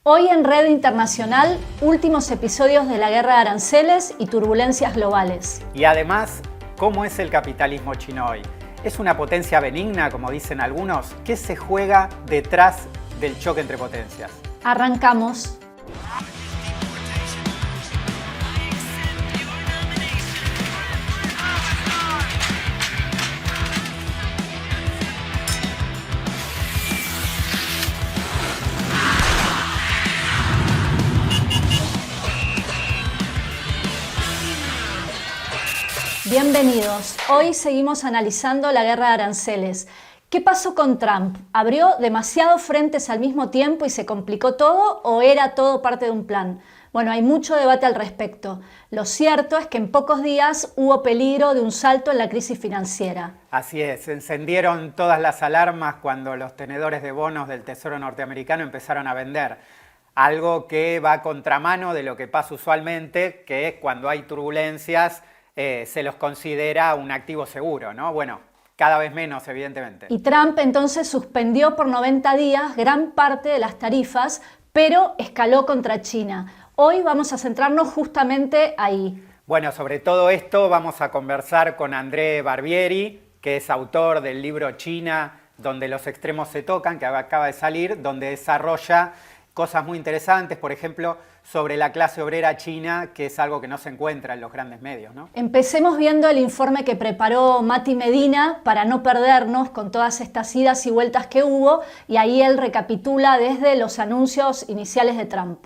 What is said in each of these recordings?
Hoy en Red Internacional, últimos episodios de la guerra de aranceles y turbulencias globales. Y además, ¿cómo es el capitalismo chino hoy? ¿Es una potencia benigna, como dicen algunos? ¿Qué se juega detrás del choque entre potencias? Arrancamos. Bienvenidos. Hoy seguimos analizando la guerra de aranceles. ¿Qué pasó con Trump? ¿Abrió demasiados frentes al mismo tiempo y se complicó todo o era todo parte de un plan? Bueno, hay mucho debate al respecto. Lo cierto es que en pocos días hubo peligro de un salto en la crisis financiera. Así es, se encendieron todas las alarmas cuando los tenedores de bonos del Tesoro norteamericano empezaron a vender. Algo que va a contramano de lo que pasa usualmente, que es cuando hay turbulencias, se los considera un activo seguro, ¿no? Bueno, cada vez menos, evidentemente. Y Trump entonces suspendió por 90 días gran parte de las tarifas, pero escaló contra China. Hoy vamos a centrarnos justamente ahí. Bueno, sobre todo esto vamos a conversar con André Barbieri, que es autor del libro China, donde los extremos se tocan, que acaba de salir, donde desarrolla cosas muy interesantes, por ejemplo, sobre la clase obrera china, que es algo que no se encuentra en los grandes medios, ¿no? Empecemos viendo el informe que preparó Mati Medina para no perdernos con todas estas idas y vueltas que hubo, y ahí él recapitula desde los anuncios iniciales de Trump.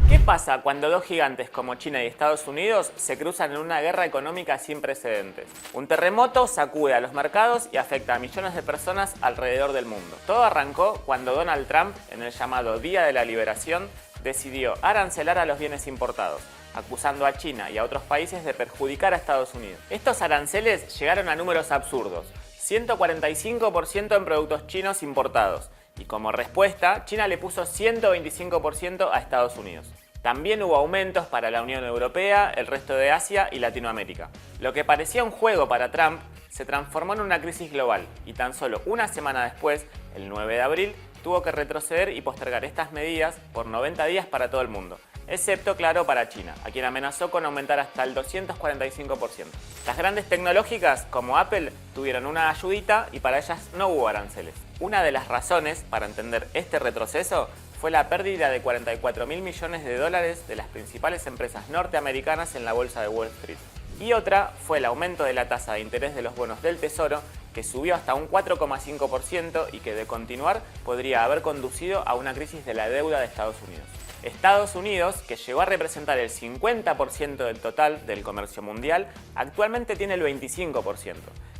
¿Qué pasa cuando dos gigantes como China y Estados Unidos se cruzan en una guerra económica sin precedentes? Un terremoto sacude a los mercados y afecta a millones de personas alrededor del mundo. Todo arrancó cuando Donald Trump, en el llamado Día de la Liberación, decidió arancelar a los bienes importados, acusando a China y a otros países de perjudicar a Estados Unidos. Estos aranceles llegaron a números absurdos, 145% en productos chinos importados, y como respuesta, China le puso 125% a Estados Unidos. También hubo aumentos para la Unión Europea, el resto de Asia y Latinoamérica. Lo que parecía un juego para Trump se transformó en una crisis global y tan solo una semana después, el 9 de abril, tuvo que retroceder y postergar estas medidas por 90 días para todo el mundo, excepto, claro, para China, a quien amenazó con aumentar hasta el 245%. Las grandes tecnológicas, como Apple, tuvieron una ayudita y para ellas no hubo aranceles. Una de las razones para entender este retroceso fue la pérdida de 44.000 millones de dólares de las principales empresas norteamericanas en la bolsa de Wall Street. Y otra fue el aumento de la tasa de interés de los bonos del Tesoro, que subió hasta un 4,5% y que de continuar podría haber conducido a una crisis de la deuda de Estados Unidos. Estados Unidos, que llegó a representar el 50% del total del comercio mundial, actualmente tiene el 25%.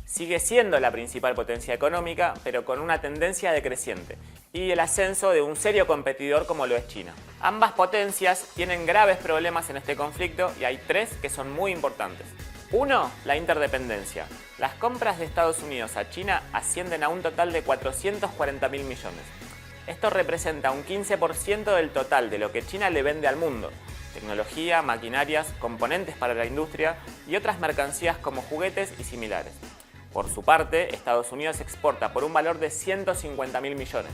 Sigue siendo la principal potencia económica, pero con una tendencia decreciente, y el ascenso de un serio competidor como lo es China. Ambas potencias tienen graves problemas en este conflicto y hay tres que son muy importantes. Uno, la interdependencia. Las compras de Estados Unidos a China ascienden a un total de 440.000 millones. Esto representa un 15% del total de lo que China le vende al mundo: tecnología, maquinarias, componentes para la industria y otras mercancías como juguetes y similares. Por su parte, Estados Unidos exporta por un valor de 150.000 millones,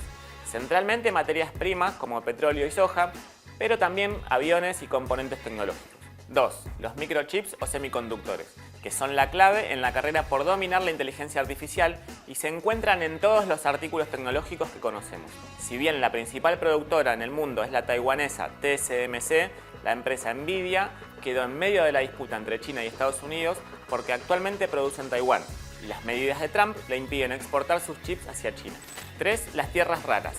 centralmente materias primas como petróleo y soja, pero también aviones y componentes tecnológicos. 2. Los microchips o semiconductores, que son la clave en la carrera por dominar la inteligencia artificial y se encuentran en todos los artículos tecnológicos que conocemos. Si bien la principal productora en el mundo es la taiwanesa TSMC, la empresa Nvidia quedó en medio de la disputa entre China y Estados Unidos porque actualmente produce en Taiwán y las medidas de Trump le impiden exportar sus chips hacia China. 3. Las tierras raras.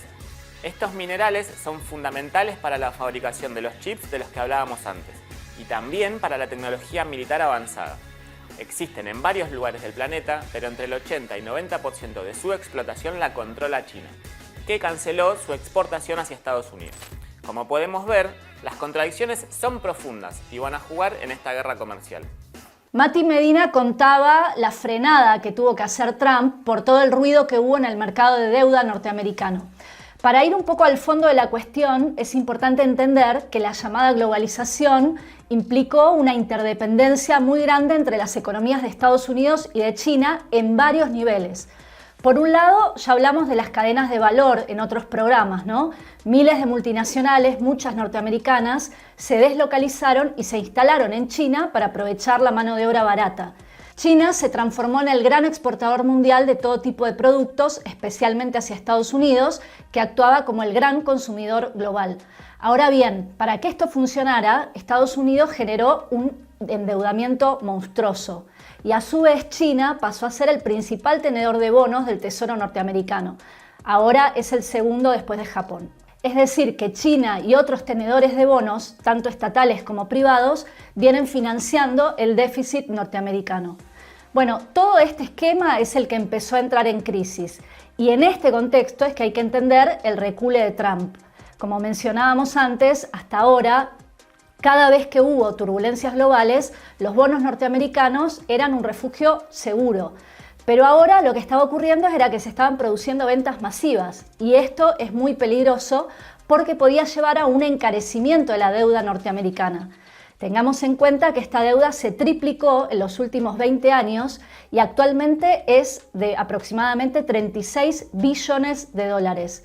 Estos minerales son fundamentales para la fabricación de los chips de los que hablábamos antes y también para la tecnología militar avanzada. Existen en varios lugares del planeta, pero entre el 80 y 90% de su explotación la controla China, que canceló su exportación hacia Estados Unidos. Como podemos ver, las contradicciones son profundas y van a jugar en esta guerra comercial. Mati Medina contaba la frenada que tuvo que hacer Trump por todo el ruido que hubo en el mercado de deuda norteamericano. Para ir un poco al fondo de la cuestión, es importante entender que la llamada globalización implicó una interdependencia muy grande entre las economías de Estados Unidos y de China en varios niveles. Por un lado, ya hablamos de las cadenas de valor en otros programas, ¿no? Miles de multinacionales, muchas norteamericanas, se deslocalizaron y se instalaron en China para aprovechar la mano de obra barata. China se transformó en el gran exportador mundial de todo tipo de productos, especialmente hacia Estados Unidos, que actuaba como el gran consumidor global. Ahora bien, para que esto funcionara, Estados Unidos generó un endeudamiento monstruoso y a su vez China pasó a ser el principal tenedor de bonos del Tesoro norteamericano. Ahora es el segundo después de Japón. Es decir, que China y otros tenedores de bonos, tanto estatales como privados, vienen financiando el déficit norteamericano. Bueno, todo este esquema es el que empezó a entrar en crisis y en este contexto es que hay que entender el recule de Trump. Como mencionábamos antes, hasta ahora, cada vez que hubo turbulencias globales, los bonos norteamericanos eran un refugio seguro. Pero ahora lo que estaba ocurriendo era que se estaban produciendo ventas masivas y esto es muy peligroso porque podía llevar a un encarecimiento de la deuda norteamericana. Tengamos en cuenta que esta deuda se triplicó en los últimos 20 años y actualmente es de aproximadamente 36 billones de dólares.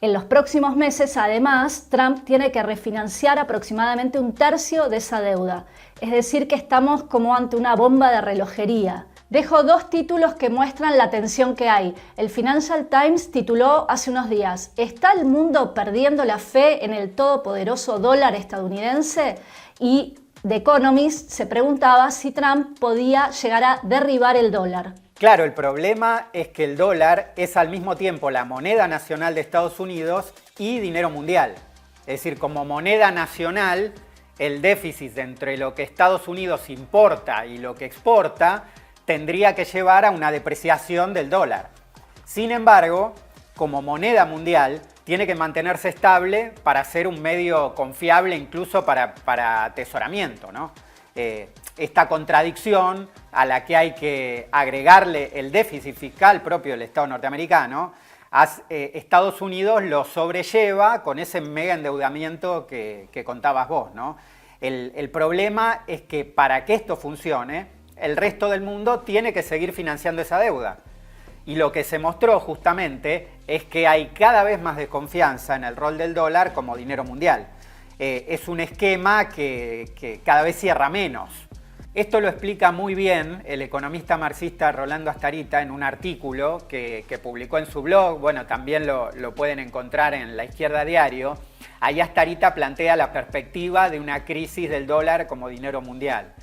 En los próximos meses, además, Trump tiene que refinanciar aproximadamente un tercio de esa deuda. Es decir, que estamos como ante una bomba de relojería. Dejo dos títulos que muestran la tensión que hay. El Financial Times tituló hace unos días: ¿está el mundo perdiendo la fe en el todopoderoso dólar estadounidense? Y The Economist se preguntaba si Trump podía llegar a derribar el dólar. Claro, el problema es que el dólar es al mismo tiempo la moneda nacional de Estados Unidos y dinero mundial. Es decir, como moneda nacional, el déficit entre lo que Estados Unidos importa y lo que exporta tendría que llevar a una depreciación del dólar. Sin embargo, como moneda mundial, tiene que mantenerse estable para ser un medio confiable incluso para atesoramiento, ¿no? Esta contradicción a la que hay que agregarle el déficit fiscal propio del Estado norteamericano, Estados Unidos lo sobrelleva con ese mega endeudamiento que contabas vos, ¿no? El problema es que para que esto funcione, el resto del mundo tiene que seguir financiando esa deuda. Y lo que se mostró justamente es que hay cada vez más desconfianza en el rol del dólar como dinero mundial. Es un esquema que cada vez cierra menos. Esto lo explica muy bien el economista marxista Rolando Astarita en un artículo que publicó en su blog. Bueno, también lo pueden encontrar en La Izquierda Diario. Ahí Astarita plantea la perspectiva de una crisis del dólar como dinero mundial.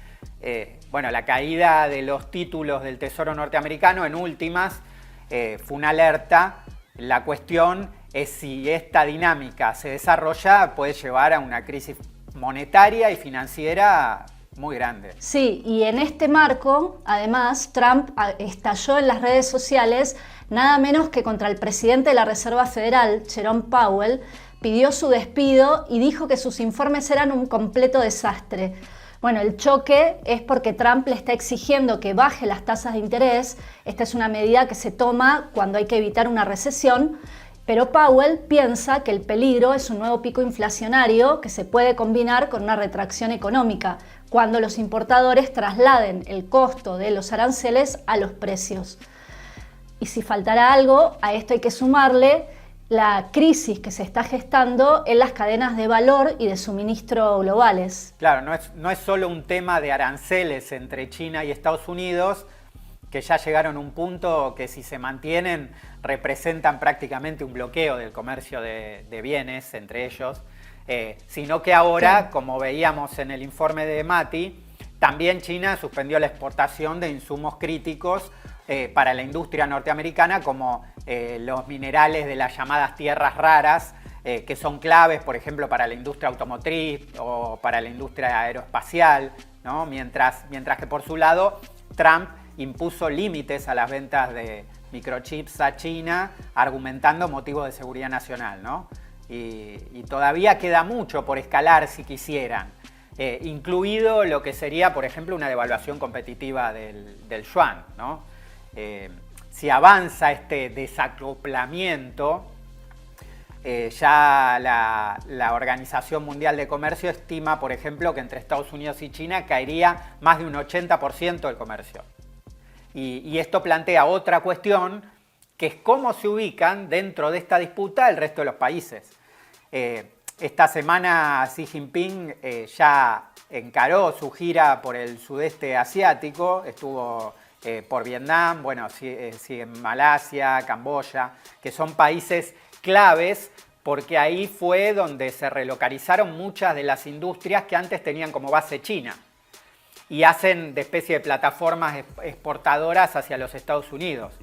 Bueno, la caída de los títulos del Tesoro norteamericano en últimas fue una alerta. La cuestión es si esta dinámica se desarrolla, puede llevar a una crisis monetaria y financiera muy grande. Sí, y en este marco, además, Trump estalló en las redes sociales nada menos que contra el presidente de la Reserva Federal, Jerome Powell, pidió su despido y dijo que sus informes eran un completo desastre. Bueno, el choque es porque Trump le está exigiendo que baje las tasas de interés. Esta es una medida que se toma cuando hay que evitar una recesión, pero Powell piensa que el peligro es un nuevo pico inflacionario que se puede combinar con una retracción económica, cuando los importadores trasladen el costo de los aranceles a los precios. Y si faltara algo, a esto hay que sumarle la crisis que se está gestando en las cadenas de valor y de suministro globales. Claro, no es solo un tema de aranceles entre China y Estados Unidos, que ya llegaron a un punto que si se mantienen representan prácticamente un bloqueo del comercio de bienes entre ellos, sino que ahora, como veíamos en el informe de Mati, también China suspendió la exportación de insumos críticos para la industria norteamericana, como los minerales de las llamadas tierras raras, que son claves, por ejemplo, para la industria automotriz o para la industria aeroespacial, ¿no? Mientras que por su lado Trump impuso límites a las ventas de microchips a China, argumentando motivos de seguridad nacional, ¿no? Y todavía queda mucho por escalar si quisieran, incluido lo que sería, por ejemplo, una devaluación competitiva del yuan, ¿no? Si avanza este desacoplamiento, ya la Organización Mundial de Comercio estima, por ejemplo, que entre Estados Unidos y China caería más de un 80% del comercio. Y esto plantea otra cuestión, que es cómo se ubican dentro de esta disputa el resto de los países. Esta semana Xi Jinping ya encaró su gira por el sudeste asiático, estuvo por Vietnam, bueno, sigue en Malasia, Camboya, que son países claves porque ahí fue donde se relocalizaron muchas de las industrias que antes tenían como base China y hacen de especie de plataformas exportadoras hacia los Estados Unidos.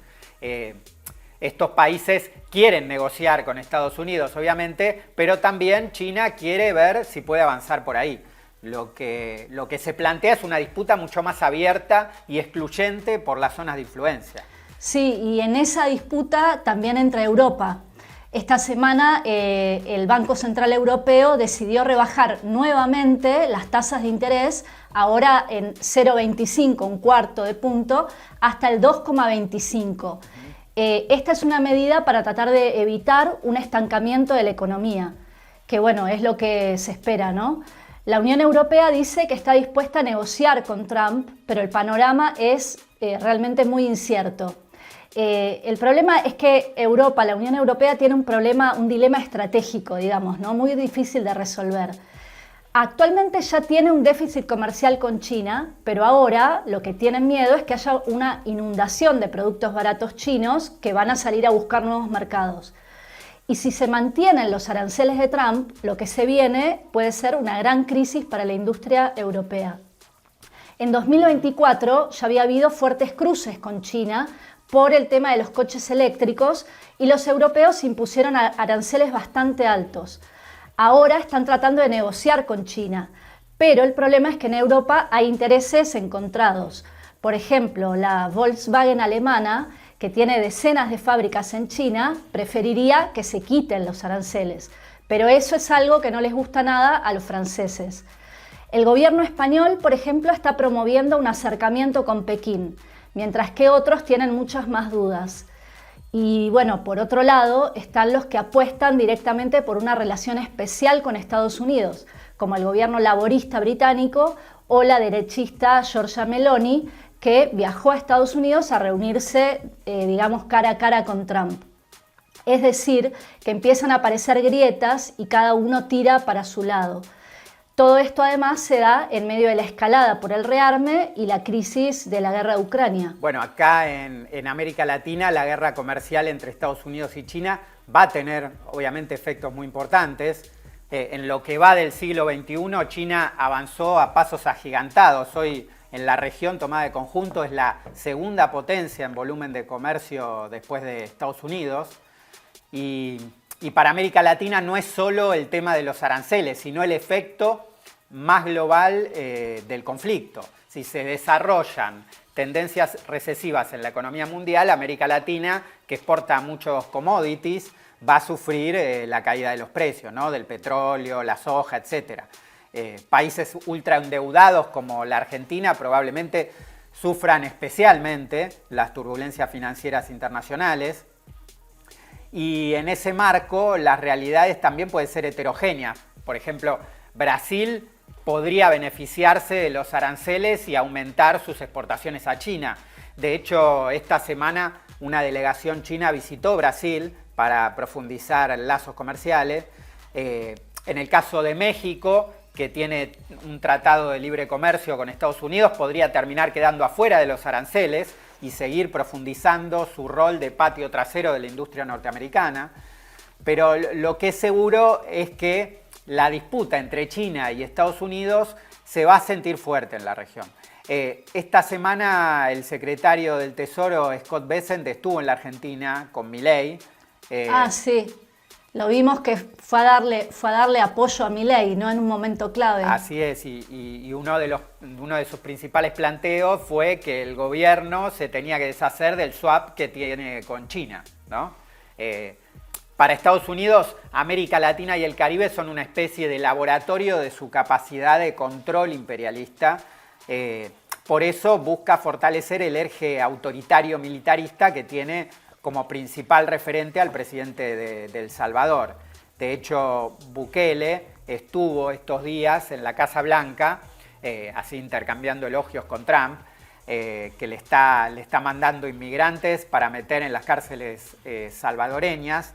Estos países quieren negociar con Estados Unidos, obviamente, pero también China quiere ver si puede avanzar por ahí. Lo que se plantea es una disputa mucho más abierta y excluyente por las zonas de influencia. Sí, y en esa disputa también entra Europa. Esta semana el Banco Central Europeo decidió rebajar nuevamente las tasas de interés, ahora en 0,25, un cuarto de punto, hasta el 2,25. Esta es una medida para tratar de evitar un estancamiento de la economía, que bueno, es lo que se espera, ¿no? La Unión Europea dice que está dispuesta a negociar con Trump, pero el panorama es realmente muy incierto. El problema es que Europa, la Unión Europea, tiene un dilema estratégico, digamos, ¿no? Muy difícil de resolver. Actualmente ya tiene un déficit comercial con China, pero ahora lo que tienen miedo es que haya una inundación de productos baratos chinos que van a salir a buscar nuevos mercados. Y si se mantienen los aranceles de Trump, lo que se viene puede ser una gran crisis para la industria europea. En 2024 ya había habido fuertes cruces con China por el tema de los coches eléctricos y los europeos impusieron aranceles bastante altos. Ahora están tratando de negociar con China, pero el problema es que en Europa hay intereses encontrados. Por ejemplo, la Volkswagen alemana, que tiene decenas de fábricas en China, preferiría que se quiten los aranceles, pero eso es algo que no les gusta nada a los franceses. El gobierno español, por ejemplo, está promoviendo un acercamiento con Pekín, mientras que otros tienen muchas más dudas. Y bueno, por otro lado, están los que apuestan directamente por una relación especial con Estados Unidos, como el gobierno laborista británico o la derechista Giorgia Meloni, que viajó a Estados Unidos a reunirse, digamos, cara a cara con Trump. Es decir, que empiezan a aparecer grietas y cada uno tira para su lado. Todo esto además se da en medio de la escalada por el rearme y la crisis de la guerra de Ucrania. Bueno, acá en América Latina la guerra comercial entre Estados Unidos y China va a tener obviamente efectos muy importantes. En lo que va del siglo XXI, China avanzó a pasos agigantados. Hoy en la región tomada de conjunto es la segunda potencia en volumen de comercio después de Estados Unidos. Y para América Latina no es solo el tema de los aranceles, sino el efecto más global del conflicto. Si se desarrollan tendencias recesivas en la economía mundial, América Latina, que exporta muchos commodities, va a sufrir la caída de los precios, ¿no? Del petróleo, la soja, etc. Países ultraendeudados como la Argentina probablemente sufran especialmente las turbulencias financieras internacionales. Y en ese marco las realidades también pueden ser heterogéneas. Por ejemplo, Brasil podría beneficiarse de los aranceles y aumentar sus exportaciones a China. De hecho, esta semana una delegación china visitó Brasil para profundizar lazos comerciales. En el caso de México, que tiene un tratado de libre comercio con Estados Unidos, podría terminar quedando afuera de los aranceles y seguir profundizando su rol de patio trasero de la industria norteamericana. Pero lo que es seguro es que la disputa entre China y Estados Unidos se va a sentir fuerte en la región. Esta semana el secretario del Tesoro, Scott Bessent, estuvo en la Argentina con Milei. Sí, lo vimos que fue a darle apoyo a Milei, ¿no? En un momento clave. Así es, y uno de sus principales planteos fue que el gobierno se tenía que deshacer del swap que tiene con China, ¿no? Para Estados Unidos, América Latina y el Caribe son una especie de laboratorio de su capacidad de control imperialista. Por eso busca fortalecer el eje autoritario militarista que tiene como principal referente al presidente de El Salvador. De hecho, Bukele estuvo estos días en la Casa Blanca, así intercambiando elogios con Trump, que le está mandando inmigrantes para meter en las cárceles salvadoreñas.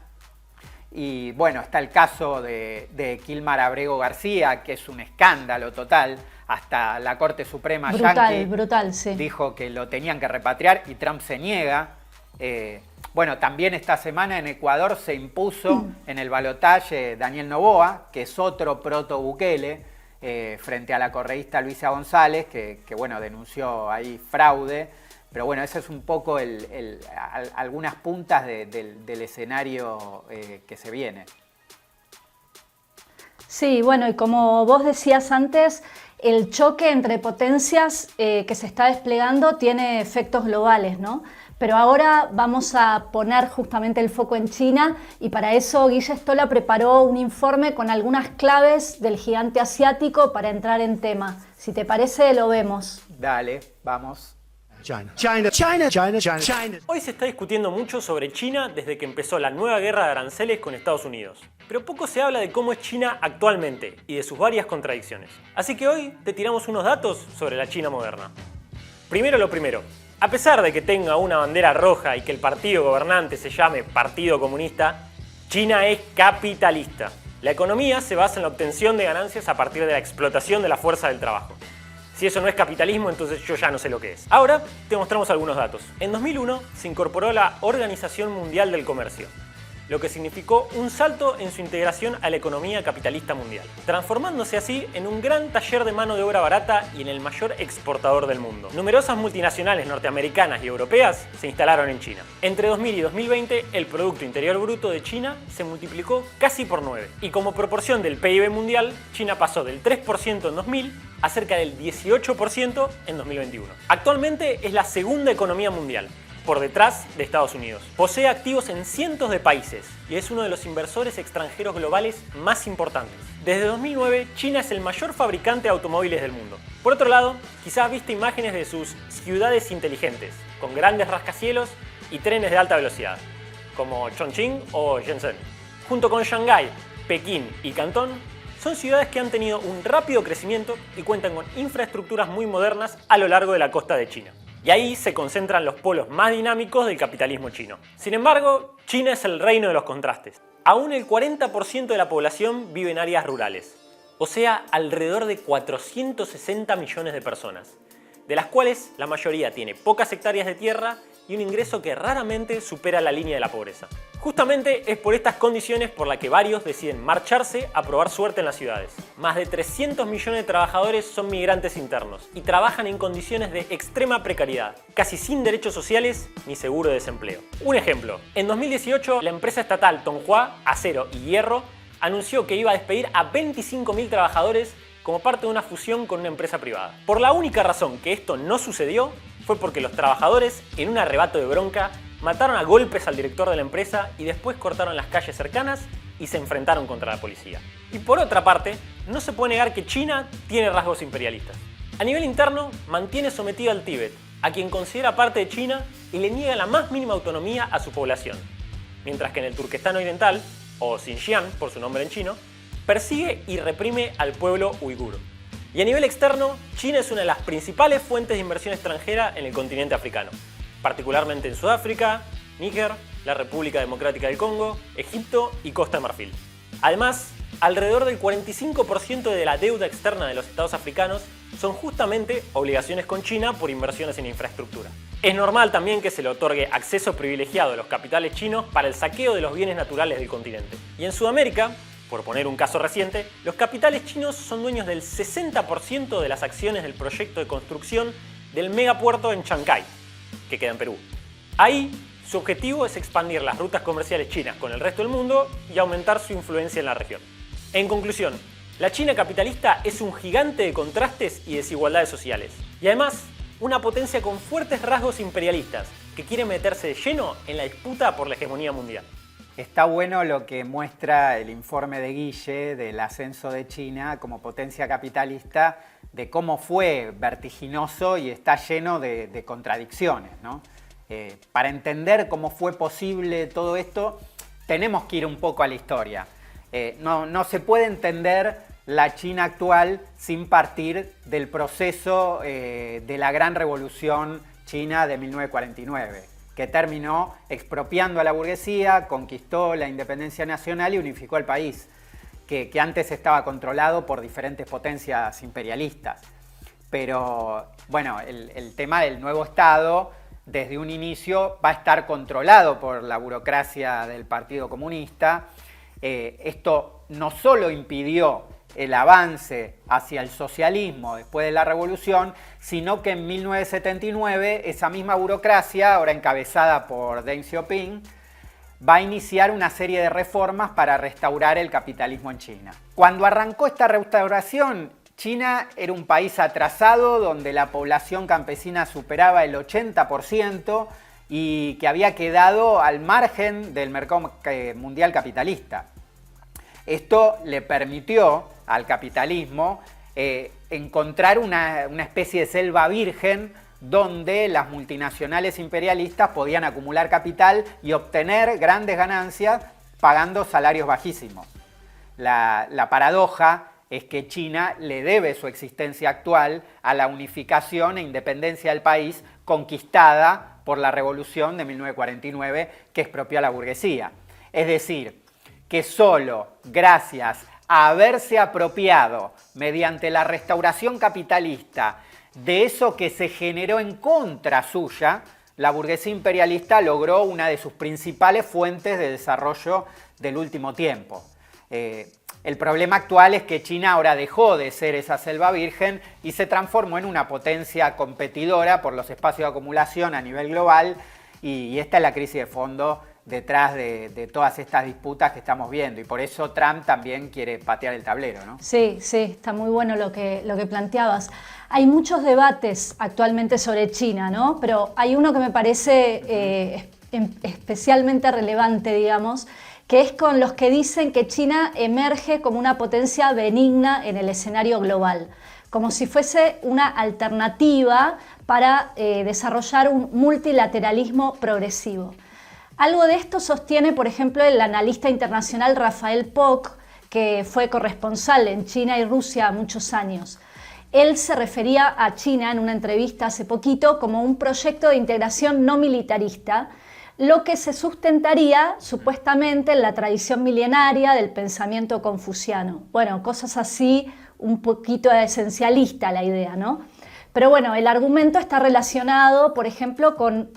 Y bueno, está el caso de Kilmar Abrego García, que es un escándalo total. Hasta la Corte Suprema yanqui brutal, sí. dijo que lo tenían que repatriar y Trump se niega. Bueno, también esta semana en Ecuador se impuso en el balotaje Daniel Noboa, que es otro proto-Bukele, frente a la correísta Luisa González, que bueno, denunció ahí fraude. Pero bueno, eso es un poco algunas puntas del escenario que se viene. Sí, bueno, y como vos decías antes, el choque entre potencias que se está desplegando tiene efectos globales, ¿no? Pero ahora vamos a poner justamente el foco en China y para eso Guille Stola preparó un informe con algunas claves del gigante asiático para entrar en tema. Si te parece, lo vemos. Dale, vamos. China. Hoy se está discutiendo mucho sobre China desde que empezó la nueva guerra de aranceles con Estados Unidos. Pero poco se habla de cómo es China actualmente y de sus varias contradicciones. Así que hoy te tiramos unos datos sobre la China moderna. Primero lo primero. A pesar de que tenga una bandera roja y que el partido gobernante se llame Partido Comunista, China es capitalista. La economía se basa en la obtención de ganancias a partir de la explotación de la fuerza del trabajo. Si eso no es capitalismo, entonces yo ya no sé lo que es. Ahora te mostramos algunos datos. En 2001 se incorporó la Organización Mundial del Comercio, lo que significó un salto en su integración a la economía capitalista mundial, transformándose así en un gran taller de mano de obra barata y en el mayor exportador del mundo. Numerosas multinacionales norteamericanas y europeas se instalaron en China. Entre 2000 y 2020, el Producto Interior Bruto de China se multiplicó casi por 9. Y como proporción del PIB mundial, China pasó del 3% en 2000 a cerca del 18% en 2021. Actualmente es la segunda economía mundial, por detrás de Estados Unidos. Posee activos en cientos de países y es uno de los inversores extranjeros globales más importantes. Desde 2009, China es el mayor fabricante de automóviles del mundo. Por otro lado, quizás has visto imágenes de sus ciudades inteligentes, con grandes rascacielos y trenes de alta velocidad, como Chongqing o Shenzhen. Junto con Shanghái, Pekín y Cantón, son ciudades que han tenido un rápido crecimiento y cuentan con infraestructuras muy modernas a lo largo de la costa de China. Y ahí se concentran los polos más dinámicos del capitalismo chino. Sin embargo, China es el reino de los contrastes. Aún el 40% de la población vive en áreas rurales, o sea, alrededor de 460 millones de personas, de las cuales la mayoría tiene pocas hectáreas de tierra y un ingreso que raramente supera la línea de la pobreza. Justamente es por estas condiciones por las que varios deciden marcharse a probar suerte en las ciudades. Más de 300 millones de trabajadores son migrantes internos y trabajan en condiciones de extrema precariedad, casi sin derechos sociales ni seguro de desempleo. Un ejemplo, en 2018 la empresa estatal Tonghua Acero y Hierro anunció que iba a despedir a 25.000 trabajadores como parte de una fusión con una empresa privada. Por la única razón que esto no sucedió fue porque los trabajadores, en un arrebato de bronca, mataron a golpes al director de la empresa y después cortaron las calles cercanas y se enfrentaron contra la policía. Y por otra parte, no se puede negar que China tiene rasgos imperialistas. A nivel interno, mantiene sometido al Tíbet, a quien considera parte de China y le niega la más mínima autonomía a su población. Mientras que en el Turquestán Oriental, o Xinjiang por su nombre en chino, persigue y reprime al pueblo uigur. Y a nivel externo, China es una de las principales fuentes de inversión extranjera en el continente africano, particularmente en Sudáfrica, Níger, la República Democrática del Congo, Egipto y Costa de Marfil. Además, alrededor del 45% de la deuda externa de los estados africanos son justamente obligaciones con China por inversiones en infraestructura. Es normal también que se le otorgue acceso privilegiado a los capitales chinos para el saqueo de los bienes naturales del continente. Y en Sudamérica, por poner un caso reciente, los capitales chinos son dueños del 60% de las acciones del proyecto de construcción del megapuerto en Chancay, que queda en Perú. Ahí, su objetivo es expandir las rutas comerciales chinas con el resto del mundo y aumentar su influencia en la región. En conclusión, la China capitalista es un gigante de contrastes y desigualdades sociales. Y además, una potencia con fuertes rasgos imperialistas que quiere meterse de lleno en la disputa por la hegemonía mundial. Está bueno lo que muestra el informe de Guille del ascenso de China como potencia capitalista, de cómo fue vertiginoso y está lleno de contradicciones, ¿no? Para entender cómo fue posible todo esto, tenemos que ir un poco a la historia. No se puede entender la China actual sin partir del proceso de la gran revolución china de 1949, que terminó expropiando a la burguesía, conquistó la independencia nacional y unificó el país, que antes estaba controlado por diferentes potencias imperialistas. Pero bueno, el tema del nuevo Estado desde un inicio va a estar controlado por la burocracia del Partido Comunista. Esto no solo impidió el avance hacia el socialismo después de la revolución, sino que en 1979 esa misma burocracia, ahora encabezada por Deng Xiaoping, va a iniciar una serie de reformas para restaurar el capitalismo en China. Cuando arrancó esta restauración, China era un país atrasado donde la población campesina superaba el 80% y que había quedado al margen del mercado mundial capitalista. Esto le permitió al capitalismo encontrar una especie de selva virgen donde las multinacionales imperialistas podían acumular capital y obtener grandes ganancias pagando salarios bajísimos. La paradoja es que China le debe su existencia actual a la unificación e independencia del país conquistada por la revolución de 1949 que expropió a la burguesía. Es decir, que solo gracias a haberse apropiado mediante la restauración capitalista de eso que se generó en contra suya, la burguesía imperialista logró una de sus principales fuentes de desarrollo del último tiempo. El problema actual es que China ahora dejó de ser esa selva virgen y se transformó en una potencia competidora por los espacios de acumulación a nivel global, y esta es la crisis de fondo detrás de todas estas disputas que estamos viendo, y por eso Trump también quiere patear el tablero, ¿no? Sí, está muy bueno lo que planteabas. Hay muchos debates actualmente sobre China, ¿no? Pero hay uno que me parece especialmente relevante, digamos, que es con los que dicen que China emerge como una potencia benigna en el escenario global, como si fuese una alternativa para desarrollar un multilateralismo progresivo. Algo de esto sostiene, por ejemplo, el analista internacional Rafael Poch, que fue corresponsal en China y Rusia muchos años. Él se refería a China en una entrevista hace poquito como un proyecto de integración no militarista, lo que se sustentaría supuestamente en la tradición milenaria del pensamiento confuciano. Bueno, cosas así, un poquito esencialista la idea, ¿no? Pero bueno, el argumento está relacionado, por ejemplo, con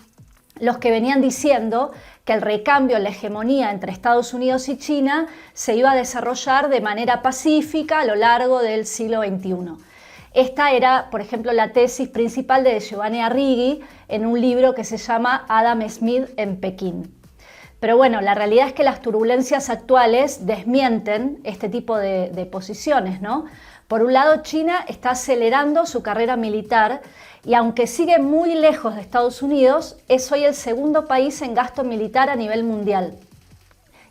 los que venían diciendo que el recambio en la hegemonía entre Estados Unidos y China se iba a desarrollar de manera pacífica a lo largo del siglo XXI. Esta era, por ejemplo, la tesis principal de Giovanni Arrighi en un libro que se llama Adam Smith en Pekín. Pero bueno, la realidad es que las turbulencias actuales desmienten este tipo de posiciones, ¿no? Por un lado, China está acelerando su carrera militar y aunque sigue muy lejos de Estados Unidos, es hoy el segundo país en gasto militar a nivel mundial.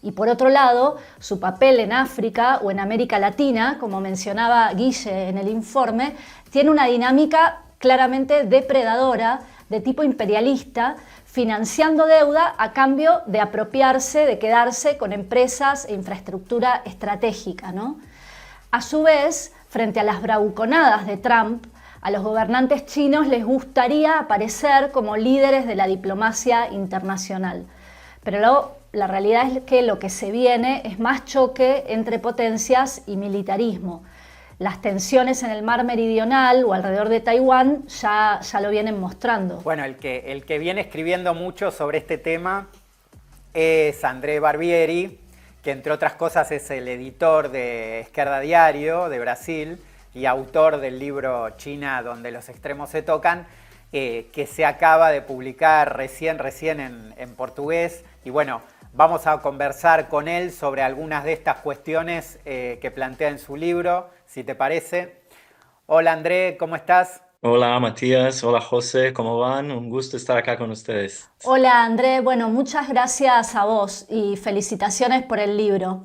Y por otro lado, su papel en África o en América Latina, como mencionaba Guille en el informe, tiene una dinámica claramente depredadora de tipo imperialista, financiando deuda a cambio de apropiarse, de quedarse con empresas e infraestructura estratégica, ¿no? A su vez, frente a las bravuconadas de Trump, a los gobernantes chinos les gustaría aparecer como líderes de la diplomacia internacional. Pero la realidad es que lo que se viene es más choque entre potencias y militarismo. Las tensiones en el mar meridional o alrededor de Taiwán ya lo vienen mostrando. Bueno, el que viene escribiendo mucho sobre este tema es André Barbieri, que entre otras cosas es el editor de Esquerda Diario de Brasil y autor del libro China donde los extremos se tocan, que se acaba de publicar recién en portugués. Y bueno, vamos a conversar con él sobre algunas de estas cuestiones que plantea en su libro, si te parece. Hola André, ¿cómo estás? Hola Matías, hola José, ¿cómo van? Un gusto estar acá con ustedes. Hola André, bueno, muchas gracias a vos y felicitaciones por el libro.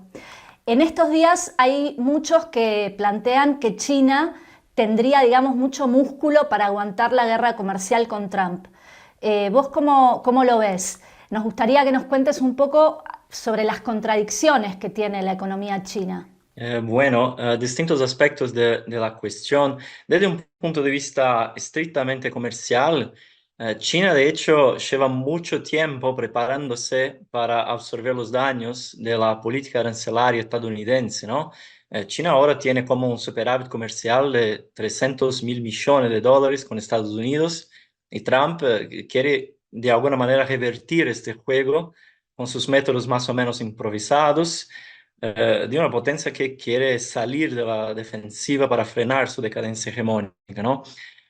En estos días hay muchos que plantean que China tendría, digamos, mucho músculo para aguantar la guerra comercial con Trump. ¿Vos cómo lo ves? Nos gustaría que nos cuentes un poco sobre las contradicciones que tiene la economía china. Bueno, distintos aspectos de la cuestión. Desde un punto de vista estrictamente comercial, China de hecho lleva mucho tiempo preparándose para absorber los daños de la política arancelaria estadounidense, ¿no? China ahora tiene como un superávit comercial de 300.000 millones de dólares con Estados Unidos y Trump quiere de alguna manera revertir este juego con sus métodos más o menos improvisados de una potencia que quiere salir de la defensiva para frenar su decadencia hegemónica, ¿no?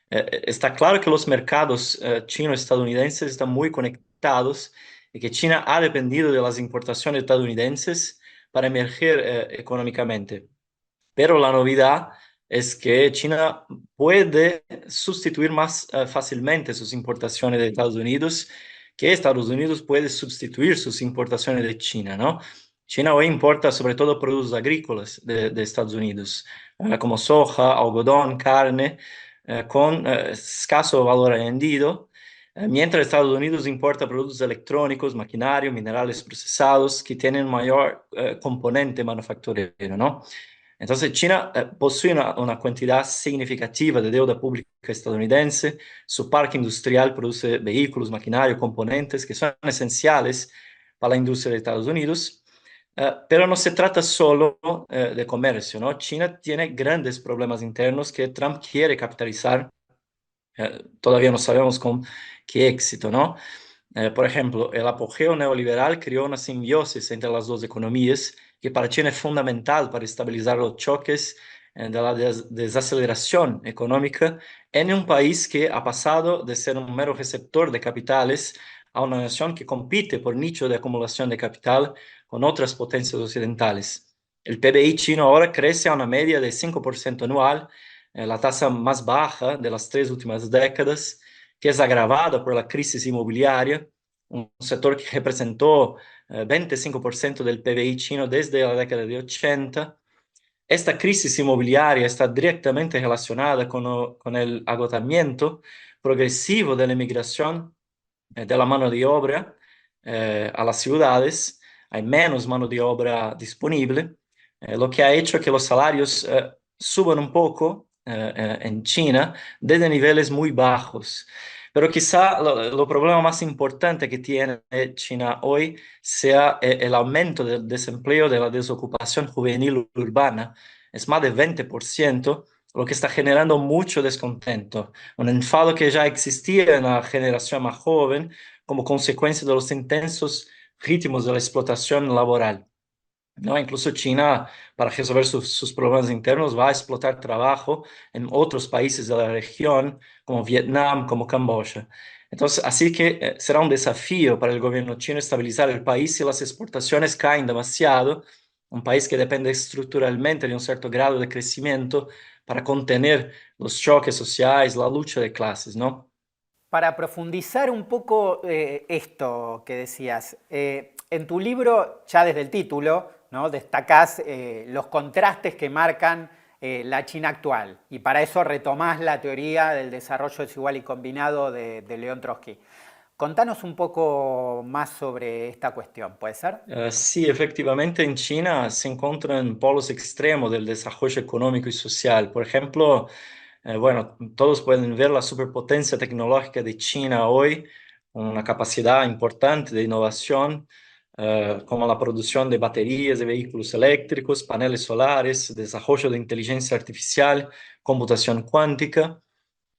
Está claro que los mercados chino-estadounidenses están muy conectados y que China ha dependido de las importaciones estadounidenses para emerger económicamente. Pero la novedad es que China puede sustituir más fácilmente sus importaciones de Estados Unidos, que Estados Unidos puede sustituir sus importaciones de China, ¿no? China hoy importa sobre todo productos agrícolas de Estados Unidos, como soja, algodón, carne, con escaso valor añadido, mientras Estados Unidos importa productos electrónicos, maquinaria, minerales procesados, que tienen mayor componente manufacturero, ¿no? Entonces, China posee una cantidad significativa de deuda pública estadounidense, su parque industrial produce vehículos, maquinaria, componentes que son esenciales para la industria de Estados Unidos, pero no se trata solo de comercio, ¿no? China tiene grandes problemas internos que Trump quiere capitalizar, todavía no sabemos con qué éxito, ¿no? Por ejemplo, el apogeo neoliberal creó una simbiosis entre las dos economías que para China es fundamental para estabilizar los choques de la desaceleración económica en un país que ha pasado de ser un mero receptor de capitales a una nación que compite por nicho de acumulación de capital con otras potencias occidentales. El PBI chino ahora crece a una media de 5% anual, la tasa más baja de las 3 últimas décadas, que es agravada por la crisis inmobiliaria, un sector que representó 25% del PBI chino desde la década de 80. Esta crisis inmobiliaria está directamente relacionada con el agotamiento progresivo de la inmigración de la mano de obra a las ciudades. Hay menos mano de obra disponible, lo que ha hecho que los salarios suban un poco en China desde niveles muy bajos. Pero quizá lo problema más importante que tiene China hoy sea el aumento del desempleo, de la desocupación juvenil urbana. Es más de 20%, lo que está generando mucho descontento. Un enfado que ya existía en la generación más joven como consecuencia de los intensos ritmos de la explotación laboral, ¿no? Incluso China, para resolver sus problemas internos, va a explotar trabajo en otros países de la región, como Vietnam, como Camboya. Entonces, así que será un desafío para el gobierno chino estabilizar el país si las exportaciones caen demasiado, un país que depende estructuralmente de un cierto grado de crecimiento para contener los choques sociales, la lucha de clases, ¿no? Para profundizar un poco esto que decías, en tu libro, ya desde el título, ¿no? Destacás los contrastes que marcan la China actual y para eso retomás la teoría del desarrollo desigual y combinado de León Trotsky. Contanos un poco más sobre esta cuestión, ¿puede ser? Sí, efectivamente en China se encuentran polos extremos del desarrollo económico y social. Por ejemplo, bueno, todos pueden ver la superpotencia tecnológica de China hoy, con una capacidad importante de innovación, como la producción de baterías de vehículos eléctricos, paneles solares, desarrollo de inteligencia artificial, computación cuántica.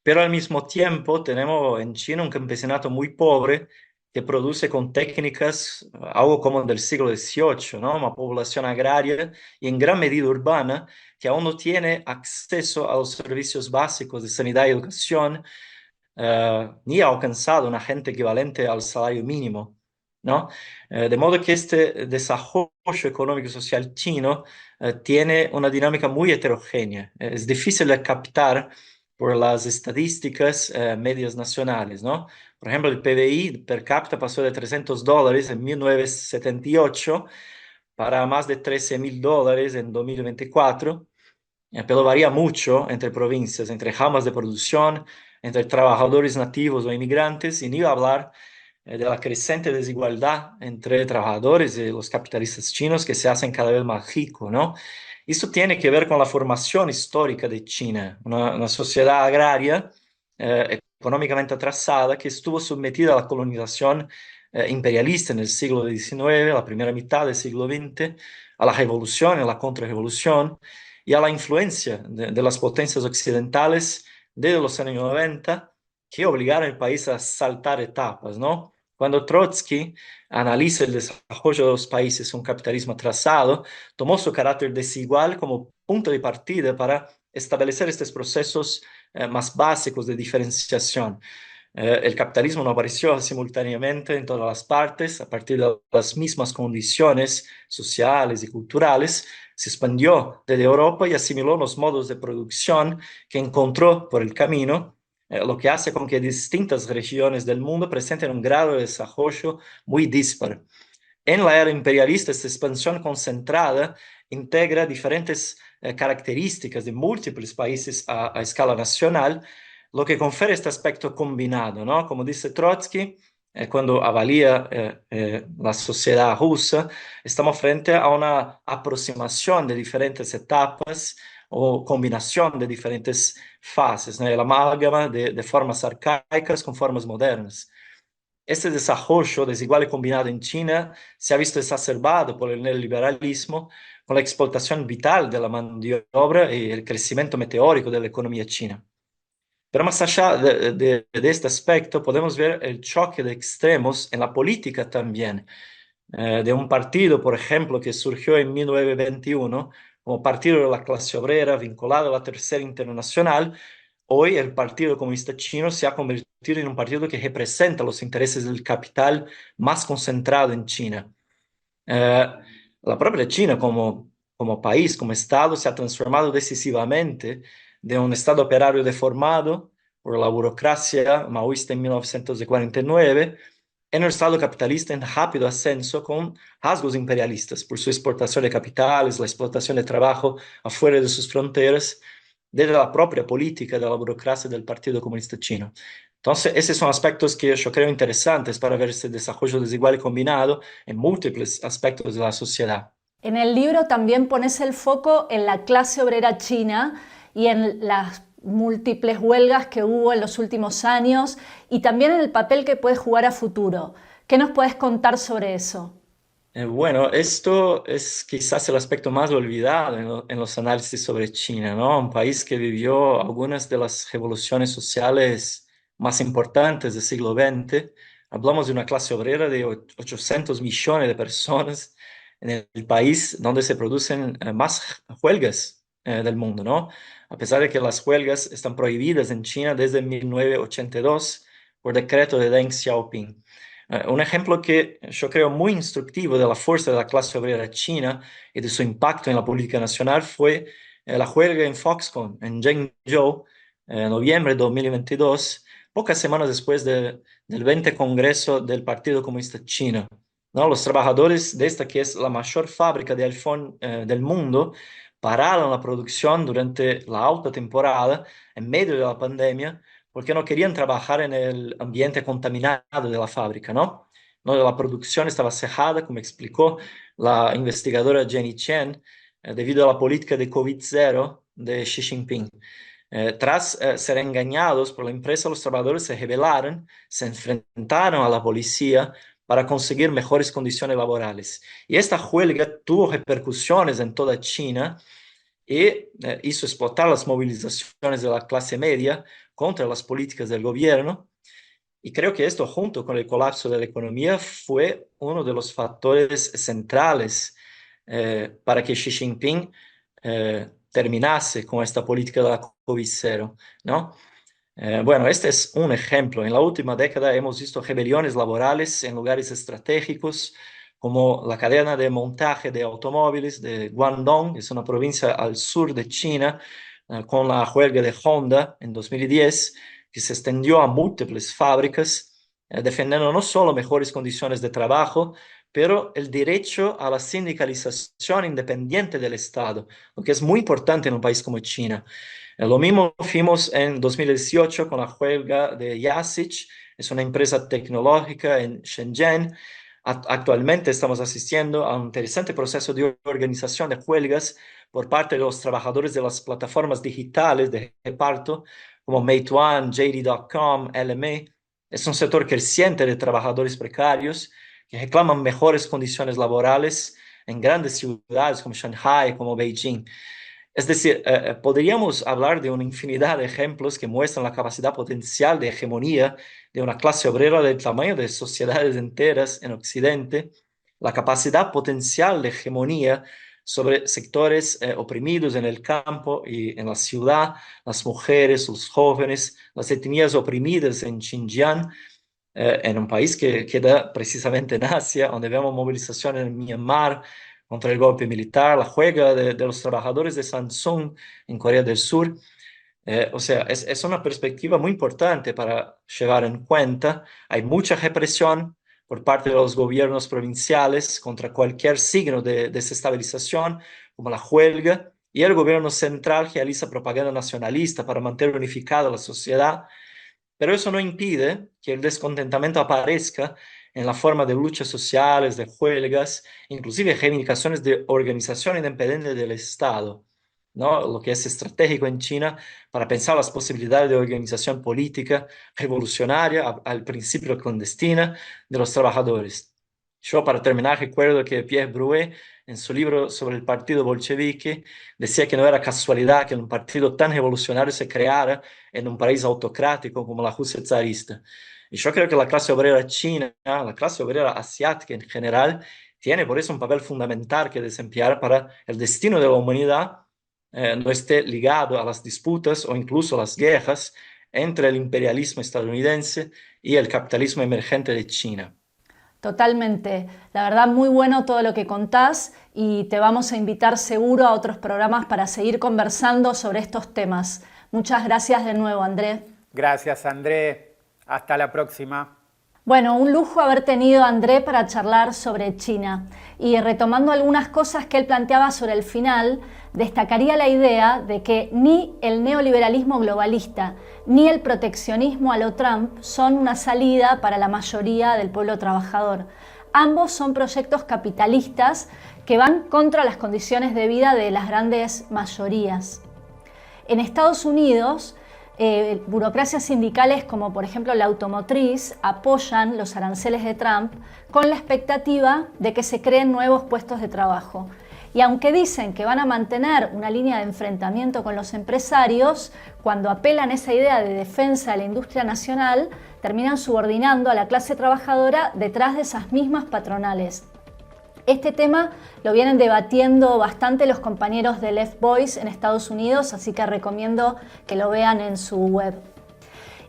Pero al mismo tiempo tenemos en China un campeonato muy pobre que produce con técnicas algo como del siglo XVIII, ¿no? Una población agraria y en gran medida urbana que aún no tiene acceso a los servicios básicos de sanidad y educación, ni ha alcanzado una gente equivalente al salario mínimo, ¿no? De modo que este desarrollo económico y social chino tiene una dinámica muy heterogénea. Es difícil de captar por las estadísticas medias nacionales, ¿no? Por ejemplo, el PBI per cápita pasó de $300 en 1978 para más de $13.000 en 2024, pero varía mucho entre provincias, entre ramas de producción, entre trabajadores nativos o inmigrantes, y ni hablar de la creciente desigualdad entre trabajadores y los capitalistas chinos que se hacen cada vez más ricos, ¿no? Esto tiene que ver con la formación histórica de China, una sociedad agraria económicamente atrasada que estuvo sometida a la colonización imperialista en el siglo XIX, la primera mitad del siglo XX, a la revolución y a la contrarrevolución y a la influencia de las potencias occidentales desde los años 90 que obligaron al país a saltar etapas, ¿no? Cuando Trotsky analiza el desarrollo de los países con capitalismo atrasado, tomó su carácter desigual como punto de partida para establecer estos procesos más básicos de diferenciación. El capitalismo no apareció simultáneamente en todas las partes, a partir de las mismas condiciones sociales y culturales, se expandió desde Europa y asimiló los modos de producción que encontró por el camino, lo que hace con que distintas regiones del mundo presenten un grado de desarrollo muy dispar. En la era imperialista, esta expansión concentrada integra diferentes características de múltiples países a escala nacional, lo que confiere este aspecto combinado, ¿no? Como dice Trotsky, cuando avalía la sociedad rusa, estamos frente a una aproximación de diferentes etapas o combinación de diferentes fases, ¿no? El amálgama de formas arcaicas con formas modernas. Este desarrollo desigual y combinado en China se ha visto exacerbado por el neoliberalismo, con la explotación vital de la mano de obra y el crecimiento meteórico de la economía china. Pero más allá de este aspecto, podemos ver el choque de extremos en la política también, de un partido, por ejemplo, que surgió en 1921 como Partido de la Clase Obrera vinculado a la Tercera Internacional. Hoy el Partido Comunista Chino se ha convertido en un partido que representa los intereses del capital más concentrado en China. La propia China como país, como Estado, se ha transformado decisivamente de un Estado operario deformado por la burocracia maoísta en 1949 en un Estado capitalista en rápido ascenso con rasgos imperialistas por su exportación de capitales, la explotación de trabajo afuera de sus fronteras, desde la propia política de la burocracia del Partido Comunista Chino. Entonces, esos son aspectos que yo creo interesantes para ver este desarrollo desigual y combinado en múltiples aspectos de la sociedad. En el libro también pones el foco en la clase obrera china y en las múltiples huelgas que hubo en los últimos años y también en el papel que puede jugar a futuro. ¿Qué nos puedes contar sobre eso? Bueno, esto es quizás el aspecto más olvidado en los análisis sobre China, ¿no? Un país que vivió algunas de las revoluciones sociales más importantes del siglo XX. Hablamos de una clase obrera de 800 millones de personas en el país donde se producen más huelgas del mundo, ¿no? A pesar de que las huelgas están prohibidas en China desde 1982 por decreto de Deng Xiaoping. Un ejemplo que yo creo muy instructivo de la fuerza de la clase obrera china y de su impacto en la política nacional fue la huelga en Foxconn, en Zhengzhou, en noviembre de 2022, pocas semanas después del 20 Congreso del Partido Comunista Chino, ¿no? Los trabajadores de esta, que es la mayor fábrica de iPhone del mundo, pararon la producción durante la alta temporada, en medio de la pandemia, porque no querían trabajar en el ambiente contaminado de la fábrica, ¿no? No, la producción estaba cejada, como explicó la investigadora Jenny Chen, debido a la política de COVID-0 de Xi Jinping. Tras ser engañados por la empresa, los trabajadores se rebelaron, se enfrentaron a la policía para conseguir mejores condiciones laborales. Y esta huelga tuvo repercusiones en toda China y hizo explotar las movilizaciones de la clase media contra las políticas del gobierno. Y creo que esto, junto con el colapso de la economía, fue uno de los factores centrales para que Xi Jinping terminase con esta política de la COVID-0, ¿no? Bueno, este es un ejemplo. En la última década hemos visto rebeliones laborales en lugares estratégicos, como la cadena de montaje de automóviles de Guangdong, es una provincia al sur de China, con la huelga de Honda en 2010, que se extendió a múltiples fábricas, defendiendo no solo mejores condiciones de trabajo, pero el derecho a la sindicalización independiente del Estado, lo que es muy importante en un país como China. Lo mismo vimos en 2018 con la huelga de Yasich, es una empresa tecnológica en Shenzhen, Actualmente estamos asistiendo a un interesante proceso de organización de huelgas por parte de los trabajadores de las plataformas digitales de reparto como Meituan, JD.com, LMA. Es un sector creciente de trabajadores precarios que reclaman mejores condiciones laborales en grandes ciudades como Shanghai, como Beijing. Es decir, podríamos hablar de una infinidad de ejemplos que muestran la capacidad potencial de hegemonía de una clase obrera del tamaño de sociedades enteras en Occidente, la capacidad potencial de hegemonía sobre sectores oprimidos en el campo y en la ciudad, las mujeres, los jóvenes, las etnias oprimidas en Xinjiang, en un país que queda precisamente en Asia, donde vemos movilización en Myanmar contra el golpe militar, la huelga de los trabajadores de Samsung en Corea del Sur. O sea, es una perspectiva muy importante para llevar en cuenta. Hay mucha represión por parte de los gobiernos provinciales contra cualquier signo de desestabilización, como la huelga, y el gobierno central realiza propaganda nacionalista para mantener unificada la sociedad. Pero eso no impide que el descontentamiento aparezca en la forma de luchas sociales, de huelgas, inclusive reivindicaciones de organización independiente del Estado, ¿no? Lo que es estratégico en China para pensar las posibilidades de organización política revolucionaria, al principio clandestina, de los trabajadores. Yo, para terminar, recuerdo que Pierre Brouet, en su libro sobre el partido bolchevique, decía que no era casualidad que un partido tan revolucionario se creara en un país autocrático como la Rusia zarista. Y yo creo que la clase obrera china, la clase obrera asiática en general, tiene por eso un papel fundamental que desempeñar para el destino de la humanidad, no esté ligado a las disputas o incluso a las guerras entre el imperialismo estadounidense y el capitalismo emergente de China. Totalmente. La verdad, muy bueno todo lo que contás y te vamos a invitar seguro a otros programas para seguir conversando sobre estos temas. Muchas gracias de nuevo, André. Gracias, André. Hasta la próxima. Bueno, un lujo haber tenido a André para charlar sobre China. Y retomando algunas cosas que él planteaba sobre el final, destacaría la idea de que ni el neoliberalismo globalista ni el proteccionismo a lo Trump son una salida para la mayoría del pueblo trabajador. Ambos son proyectos capitalistas que van contra las condiciones de vida de las grandes mayorías. En Estados Unidos, burocracias sindicales como por ejemplo la automotriz apoyan los aranceles de Trump con la expectativa de que se creen nuevos puestos de trabajo. Y aunque dicen que van a mantener una línea de enfrentamiento con los empresarios, cuando apelan esa idea de defensa de la industria nacional, terminan subordinando a la clase trabajadora detrás de esas mismas patronales. Este tema lo vienen debatiendo bastante los compañeros de Left Voice en Estados Unidos, así que recomiendo que lo vean en su web.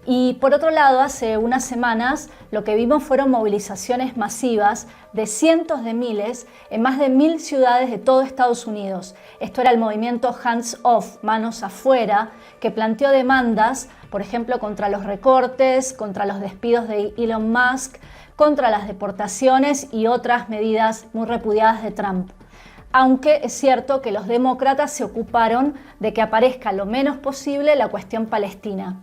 Y por otro lado, hace unas semanas lo que vimos fueron movilizaciones masivas de cientos de miles en más de 1000 ciudades de todo Estados Unidos. Esto era el movimiento Hands Off, manos afuera, que planteó demandas, por ejemplo, contra los recortes, contra los despidos de Elon Musk, contra las deportaciones y otras medidas muy repudiadas de Trump. Aunque es cierto que los demócratas se ocuparon de que aparezca lo menos posible la cuestión palestina.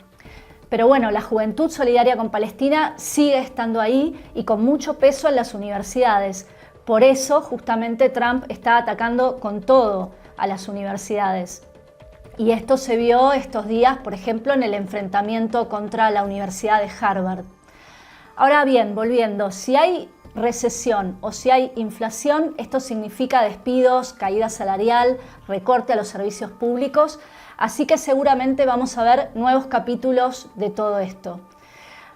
Pero bueno, la Juventud Solidaria con Palestina sigue estando ahí y con mucho peso en las universidades. Por eso, justamente, Trump está atacando con todo a las universidades. Y esto se vio estos días, por ejemplo, en el enfrentamiento contra la Universidad de Harvard. Ahora bien, volviendo, si hay recesión o si hay inflación, esto significa despidos, caída salarial, recorte a los servicios públicos, así que seguramente vamos a ver nuevos capítulos de todo esto.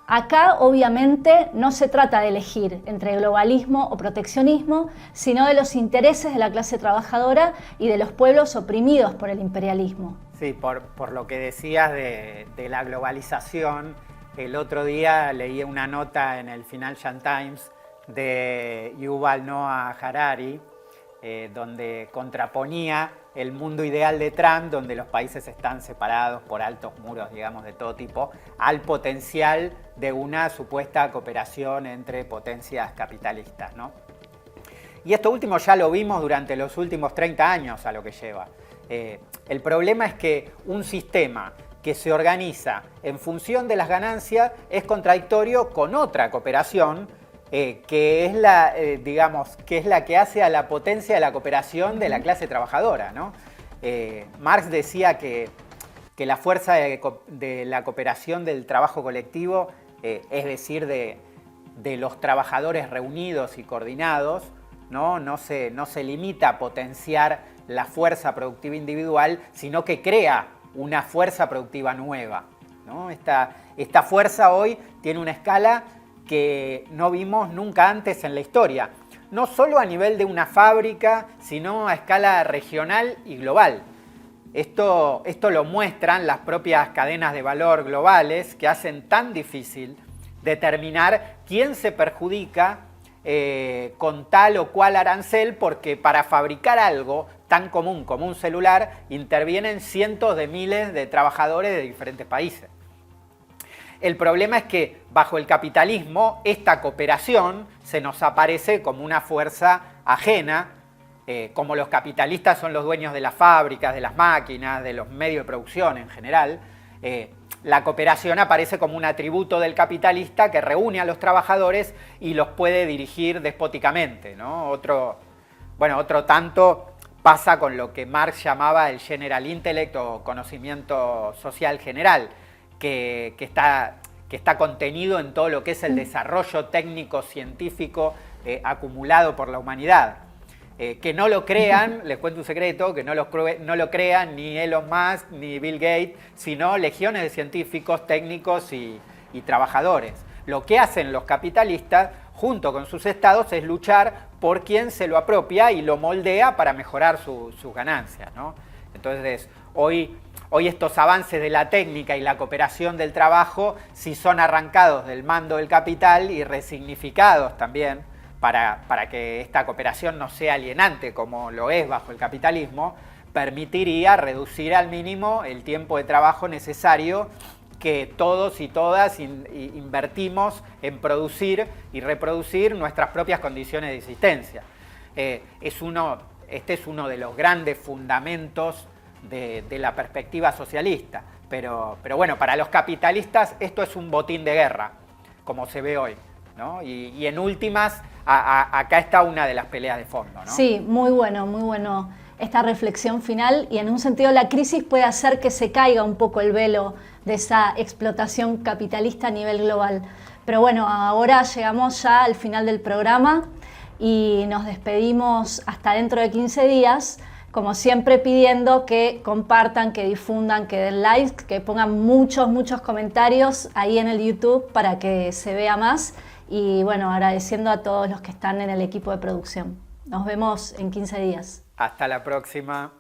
Acá, obviamente, no se trata de elegir entre globalismo o proteccionismo, sino de los intereses de la clase trabajadora y de los pueblos oprimidos por el imperialismo. Sí, por lo que decías de la globalización, el otro día leí una nota en el Financial Times de Yuval Noah Harari, donde contraponía el mundo ideal de Trump, donde los países están separados por altos muros, digamos, de todo tipo, al potencial de una supuesta cooperación entre potencias capitalistas, ¿no? Y esto último ya lo vimos durante los últimos 30 años a lo que lleva. El problema es que un sistema que se organiza en función de las ganancias es contradictorio con otra cooperación que es la, digamos, que es la que hace a la potencia de la cooperación de la clase trabajadora, ¿no? Marx decía que la fuerza de la cooperación del trabajo colectivo, es decir, de los trabajadores reunidos y coordinados, no se limita a potenciar la fuerza productiva individual, sino que crea una fuerza productiva nueva, ¿no? Esta fuerza hoy tiene una escala que no vimos nunca antes en la historia, no solo a nivel de una fábrica, sino a escala regional y global. Esto lo muestran las propias cadenas de valor globales, que hacen tan difícil determinar quién se perjudica con tal o cual arancel, porque para fabricar algo tan común como un celular intervienen cientos de miles de trabajadores de diferentes países. El problema es que bajo el capitalismo esta cooperación se nos aparece como una fuerza ajena, como los capitalistas son los dueños de las fábricas, de las máquinas, de los medios de producción en general. La cooperación aparece como un atributo del capitalista que reúne a los trabajadores y los puede dirigir despóticamente, ¿no? Otro tanto pasa con lo que Marx llamaba el general intellect o conocimiento social general, que está contenido en todo lo que es el desarrollo técnico-científico acumulado por la humanidad. Que no lo crean, les cuento un secreto, que no lo crean ni Elon Musk ni Bill Gates, sino legiones de científicos, técnicos y trabajadores. Lo que hacen los capitalistas, junto con sus estados, es luchar por quien se lo apropia y lo moldea para mejorar sus ganancias, ¿no? Entonces, hoy estos avances de la técnica y la cooperación del trabajo sí son arrancados del mando del capital y resignificados también para que esta cooperación no sea alienante como lo es bajo el capitalismo, permitiría reducir al mínimo el tiempo de trabajo necesario que todos y todas invertimos en producir y reproducir nuestras propias condiciones de existencia. Este es uno de los grandes fundamentos de la perspectiva socialista, pero bueno, para los capitalistas esto es un botín de guerra, como se ve hoy, ¿no? Y en últimas, acá está una de las peleas de fondo, ¿no? Sí, muy bueno esta reflexión final, y en un sentido la crisis puede hacer que se caiga un poco el velo de esa explotación capitalista a nivel global. Pero bueno, ahora llegamos ya al final del programa y nos despedimos hasta dentro de 15 días, como siempre pidiendo que compartan, que difundan, que den likes, que pongan muchos comentarios ahí en el YouTube para que se vea más. Y bueno, agradeciendo a todos los que están en el equipo de producción. Nos vemos en 15 días. Hasta la próxima.